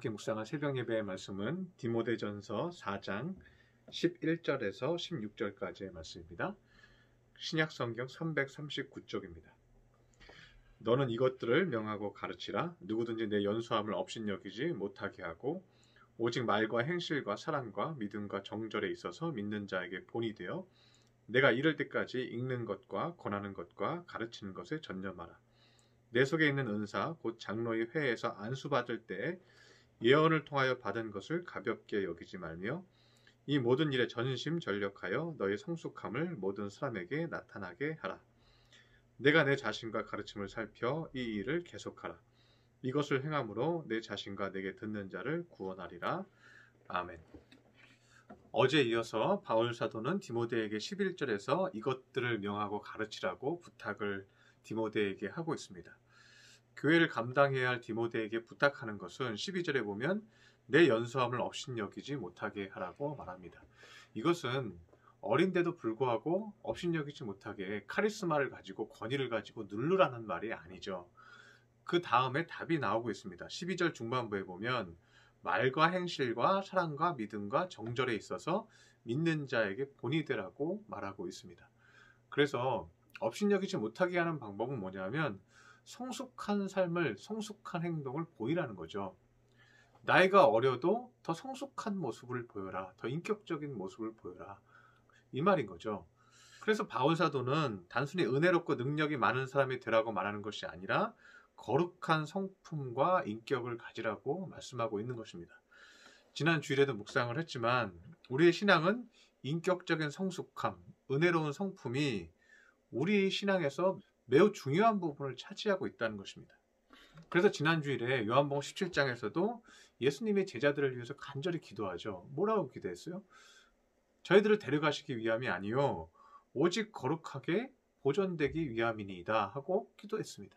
함께 묵상한 새벽 예배의 말씀은 디모데전서 4장 11절에서 16절까지의 말씀입니다. 신약성경 339쪽입니다. 너는 이것들을 명하고 가르치라. 누구든지 내 연수함을 업신여기지 못하게 하고 오직 말과 행실과 사랑과 믿음과 정절에 있어서 믿는 자에게 본이 되어 내가 이를 때까지 읽는 것과 권하는 것과 가르치는 것에 전념하라. 내 속에 있는 은사 곧 장로의 회에서 안수받을 때에 예언을 통하여 받은 것을 가볍게 여기지 말며 이 모든 일에 전심전력하여 너의 성숙함을 모든 사람에게 나타나게 하라. 내가 내 자신과 가르침을 살펴 이 일을 계속하라. 이것을 행함으로 내 자신과 내게 듣는 자를 구원하리라. 아멘. 어제 이어서 바울 사도는 디모데에게 11절에서 이것들을 명하고 가르치라고 부탁을 디모데에게 하고 있습니다. 교회를 감당해야 할 디모데에게 부탁하는 것은 12절에 보면 내 연수함을 업신여기지 못하게 하라고 말합니다. 이것은 어린데도 불구하고 업신여기지 못하게 카리스마를 가지고 권위를 가지고 누르라는 말이 아니죠. 그 다음에 답이 나오고 있습니다. 12절 중반부에 보면 말과 행실과 사랑과 믿음과 정절에 있어서 믿는 자에게 본이 되라고 말하고 있습니다. 그래서 업신여기지 못하게 하는 방법은 뭐냐면 성숙한 삶을, 성숙한 행동을 보이라는 거죠. 나이가 어려도 더 성숙한 모습을 보여라. 더 인격적인 모습을 보여라. 이 말인 거죠. 그래서 바울 사도는 단순히 은혜롭고 능력이 많은 사람이 되라고 말하는 것이 아니라 거룩한 성품과 인격을 가지라고 말씀하고 있는 것입니다. 지난 주일에도 묵상을 했지만 우리의 신앙은 인격적인 성숙함, 은혜로운 성품이 우리 신앙에서 매우 중요한 부분을 차지하고 있다는 것입니다. 그래서 지난 주일에 요한복음 17장에서도 예수님의 제자들을 위해서 간절히 기도하죠. 뭐라고 기도했어요? 저희들을 데려가시기 위함이 아니요 오직 거룩하게 보존되기 위함이니이다 하고 기도했습니다.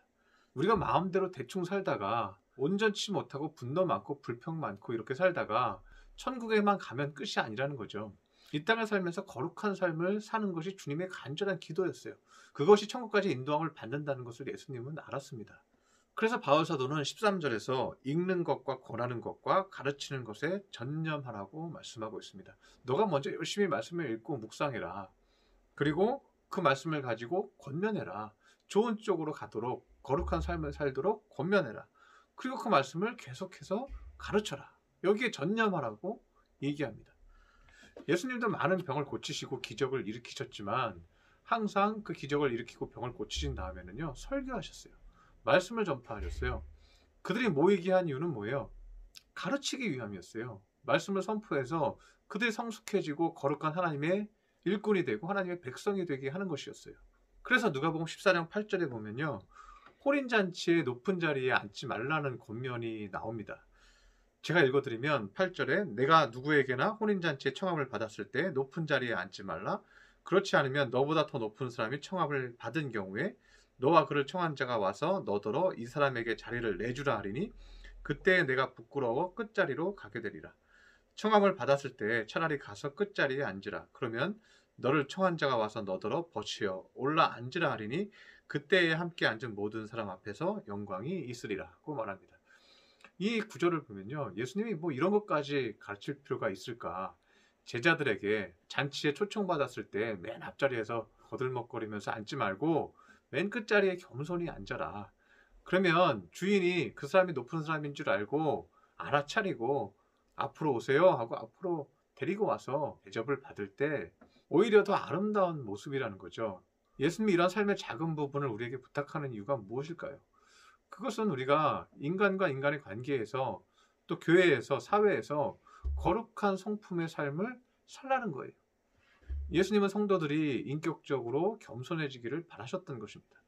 우리가 마음대로 대충 살다가 온전치 못하고 분노 많고 불평 많고 이렇게 살다가 천국에만 가면 끝이 아니라는 거죠. 이 땅을 살면서 거룩한 삶을 사는 것이 주님의 간절한 기도였어요. 그것이 천국까지 인도함을 받는다는 것을 예수님은 알았습니다. 그래서 바울 사도는 13절에서 읽는 것과 권하는 것과 가르치는 것에 전념하라고 말씀하고 있습니다. 너가 먼저 열심히 말씀을 읽고 묵상해라. 그리고 그 말씀을 가지고 권면해라. 좋은 쪽으로 가도록 거룩한 삶을 살도록 권면해라. 그리고 그 말씀을 계속해서 가르쳐라. 여기에 전념하라고 얘기합니다. 예수님도 많은 병을 고치시고 기적을 일으키셨지만 항상 그 기적을 일으키고 병을 고치신 다음에는요 설교하셨어요. 말씀을 전파하셨어요. 그들이 모이게 한 이유는 뭐예요? 가르치기 위함이었어요. 말씀을 선포해서 그들이 성숙해지고 거룩한 하나님의 일꾼이 되고 하나님의 백성이 되게 하는 것이었어요. 그래서 누가복음 14장 8절에 보면요 혼인잔치의 높은 자리에 앉지 말라는 권면이 나옵니다. 제가 읽어드리면 8절에 내가 누구에게나 혼인잔치에 청함을 받았을 때 높은 자리에 앉지 말라. 그렇지 않으면 너보다 더 높은 사람이 청함을 받은 경우에 너와 그를 청한 자가 와서 너더러 이 사람에게 자리를 내주라 하리니 그때 내가 부끄러워 끝자리로 가게 되리라. 청함을 받았을 때 차라리 가서 끝자리에 앉으라. 그러면 너를 청한 자가 와서 너더러 버치어 올라 앉으라 하리니 그때에 함께 앉은 모든 사람 앞에서 영광이 있으리라고 말합니다. 이 구절을 보면요 예수님이 뭐 이런 것까지 가르칠 필요가 있을까? 제자들에게 잔치에 초청받았을 때 맨 앞자리에서 거들먹거리면서 앉지 말고 맨 끝자리에 겸손히 앉아라. 그러면 주인이 그 사람이 높은 사람인 줄 알고 알아차리고 앞으로 오세요 하고 앞으로 데리고 와서 대접을 받을 때 오히려 더 아름다운 모습이라는 거죠. 예수님이 이런 삶의 작은 부분을 우리에게 부탁하는 이유가 무엇일까요? 그것은 우리가 인간과 인간의 관계에서 또 교회에서 사회에서 거룩한 성품의 삶을 살라는 거예요. 예수님은 성도들이 인격적으로 겸손해지기를 바라셨던 것입니다.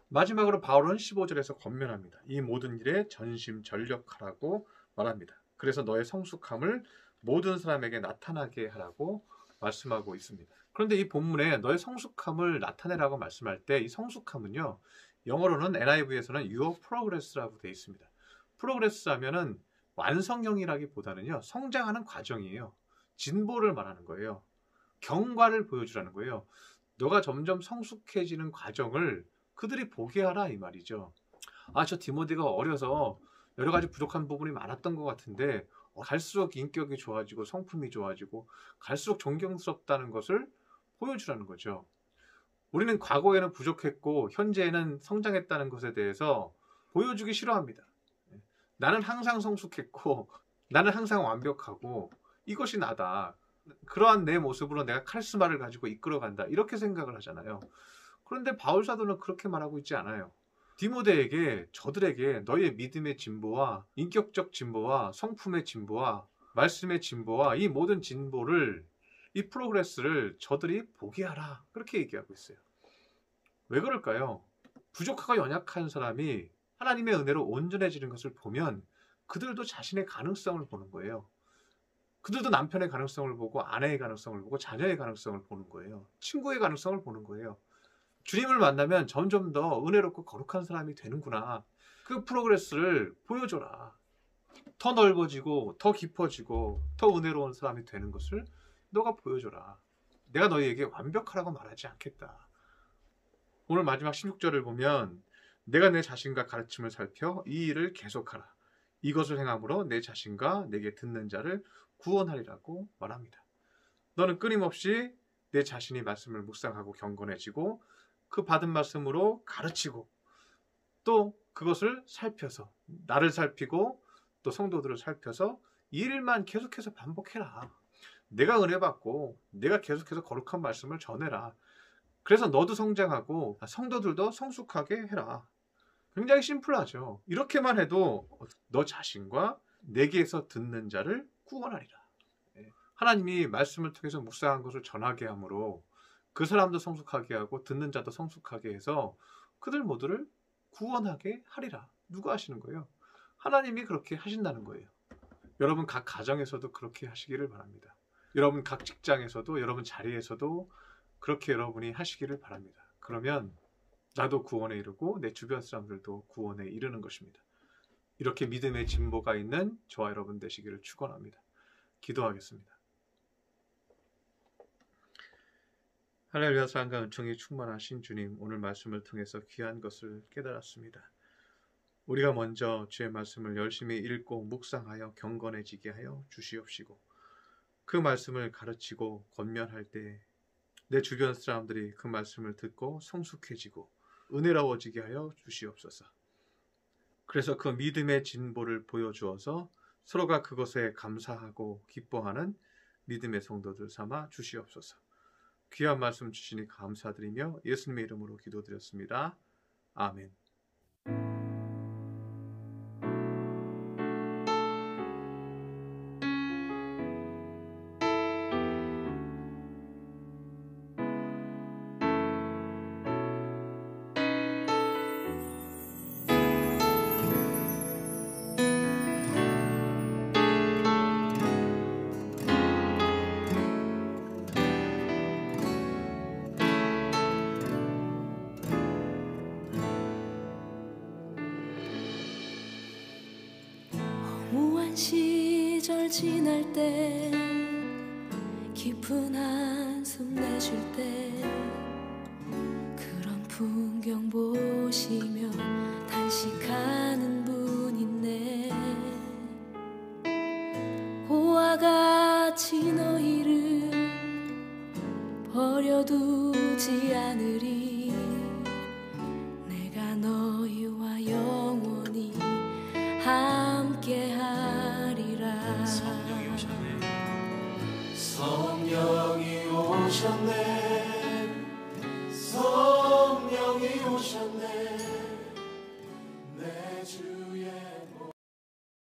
마지막으로 바울은 15절에서 권면합니다. 이 모든 일에 전심전력하라고 말합니다. 그래서 너의 성숙함을 모든 사람에게 나타나게 하라고 말씀하고 있습니다. 그런데 이 본문에 너의 성숙함을 나타내라고 말씀할 때 이 성숙함은요 영어로는 NIV에서는 Your Progress라고 되어 있습니다. 프로그레스 하면은 완성형이라기보다는요 성장하는 과정이에요. 진보를 말하는 거예요. 경과를 보여주라는 거예요. 너가 점점 성숙해지는 과정을 그들이 보게 하라 이 말이죠. 저 디모데가 어려서 여러 가지 부족한 부분이 많았던 것 같은데 갈수록 인격이 좋아지고 성품이 좋아지고 갈수록 존경스럽다는 것을 보여주라는 거죠. 우리는 과거에는 부족했고 현재에는 성장했다는 것에 대해서 보여주기 싫어합니다. 나는 항상 성숙했고 나는 항상 완벽하고 이것이 나다. 그러한 내 모습으로 내가 카리스마를 가지고 이끌어간다. 이렇게 생각을 하잖아요. 그런데 바울 사도는 그렇게 말하고 있지 않아요. 디모데에게 저들에게 너희의 믿음의 진보와 인격적 진보와 성품의 진보와 말씀의 진보와 이 모든 진보를 이 프로그레스를 저들이 보게 하라. 그렇게 얘기하고 있어요. 왜 그럴까요? 부족하고 연약한 사람이 하나님의 은혜로 온전해지는 것을 보면 그들도 자신의 가능성을 보는 거예요. 그들도 남편의 가능성을 보고 아내의 가능성을 보고 자녀의 가능성을 보는 거예요. 친구의 가능성을 보는 거예요. 주님을 만나면 점점 더 은혜롭고 거룩한 사람이 되는구나. 그 프로그레스를 보여줘라. 더 넓어지고 더 깊어지고 더 은혜로운 사람이 되는 것을 너가 보여줘라. 내가 너희에게 완벽하라고 말하지 않겠다. 오늘 마지막 16절을 보면 내가 내 자신과 가르침을 살펴 이 일을 계속하라. 이것을 행함으로 내 자신과 내게 듣는 자를 구원하리라고 말합니다. 너는 끊임없이 내 자신이 말씀을 묵상하고 경건해지고 그 받은 말씀으로 가르치고 또 그것을 살펴서 나를 살피고 또 성도들을 살펴서 이 일만 계속해서 반복해라. 내가 은혜 받고 내가 계속해서 거룩한 말씀을 전해라. 그래서 너도 성장하고 성도들도 성숙하게 해라. 굉장히 심플하죠. 이렇게만 해도 너 자신과 내게서 듣는 자를 구원하리라. 하나님이 말씀을 통해서 묵상한 것을 전하게 함으로 그 사람도 성숙하게 하고 듣는 자도 성숙하게 해서 그들 모두를 구원하게 하리라. 누가 하시는 거예요? 하나님이 그렇게 하신다는 거예요. 여러분 각 가정에서도 그렇게 하시기를 바랍니다. 여러분 각 직장에서도 여러분 자리에서도 그렇게 여러분이 하시기를 바랍니다. 그러면 나도 구원에 이르고 내 주변 사람들도 구원에 이르는 것입니다. 이렇게 믿음의 진보가 있는 저와 여러분 되시기를 축원합니다. 기도하겠습니다. 할렐루야. 사랑과 은총이 충만하신 주님, 오늘 말씀을 통해서 귀한 것을 깨달았습니다. 우리가 먼저 주의 말씀을 열심히 읽고 묵상하여 경건해지게 하여 주시옵시고 그 말씀을 가르치고 권면할 때 내 주변 사람들이 그 말씀을 듣고 성숙해지고 은혜로워지게 하여 주시옵소서. 그래서 그 믿음의 진보를 보여주어서 서로가 그것에 감사하고 기뻐하는 믿음의 성도들 삼아 주시옵소서. 귀한 말씀 주시니 감사드리며 예수님의 이름으로 기도드렸습니다. 아멘. 시절 지날 때 깊은 한숨 내쉴 때 그런 풍경 보시며 단식하는 분 있네. 고와 같이 너희를 버려두지 않으리. 내가 너희와 영원히 함께하리라. 성령이 오셨네. 성령이 오셨네.